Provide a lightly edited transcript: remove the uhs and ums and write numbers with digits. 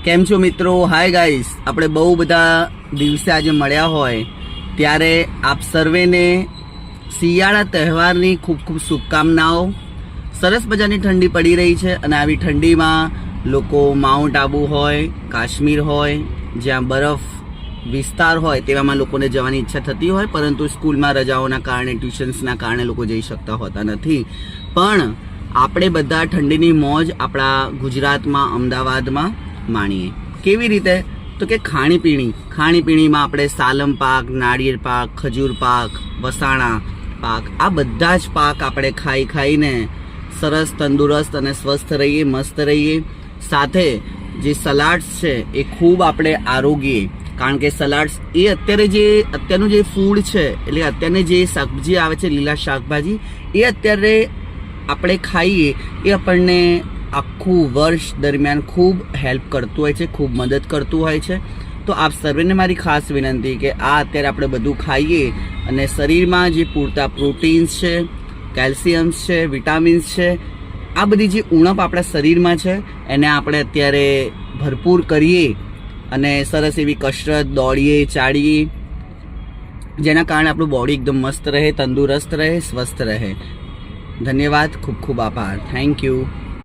કેમ છો મિત્રો? હાય ગાઈસ, આપણે બહુ બધા દિવસે આજે મળ્યા હોય ત્યારે આપ સર્વેને શિયાળા તહેવારની ખૂબ ખૂબ શુભકામનાઓ। સરસ મજાની ઠંડી પડી રહી છે અને આવી ઠંડીમાં લોકો માઉન્ટ આબુ હોય, કાશ્મીર હોય, જ્યાં બરફ વિસ્તાર હોય તેવામાં લોકોને જવાની ઈચ્છા થતી હોય, પરંતુ સ્કૂલમાં રજાઓના કારણે, ટ્યુશન્સના કારણે લોકો જઈ શકતા હોતા નથી। પણ આપણે બધા ઠંડીની મોજ આપણા ગુજરાતમાં, અમદાવાદમાં માણીએ। કેવી રીતે? તો કે ખાણીપીણીમાં આપણે સાલમ પાક, નાળિયેર પાક, ખજૂર પાક, વસાણા પાક, આ બધા જ પાક આપણે ખાઈને સરસ તંદુરસ્ત અને સ્વસ્થ રહીએ, મસ્ત રહીએ। સાથે જે સલાડ્સ છે એ ખૂબ આપણે આરોગીએ, કારણ કે સલાડ્સ એ અત્યારનું જે ફૂડ છે, એટલે અત્યારની જે શાકભાજી આવે છે, લીલા શાકભાજી, એ અત્યારે આપણે ખાઈએ એ આપણને આખું વર્ષ દરમિયાન ખૂબ હેલ્પ કરતું હોય છે, ખૂબ મદદ કરતું હોય છે। તો આપ સર્વેને મારી ખાસ વિનંતી કે આ અત્યારે આપણે બધું ખાઈએ અને શરીરમાં જે પૂરતા પ્રોટીન્સ છે, કેલ્શિયમ્સ છે, વિટામિન્સ છે, આ બધી જે ઉણપ આપણા શરીરમાં છે એને આપણે અત્યારે ભરપૂર કરીએ અને સરસ એવી કસરત, દોડીએ, ચાડીએ, જેના કારણે આપણું બોડી એકદમ મસ્ત રહે, તંદુરસ્ત રહે, સ્વસ્થ રહે। ધન્યવાદ, ખૂબ ખૂબ આભાર, થેન્ક યુ।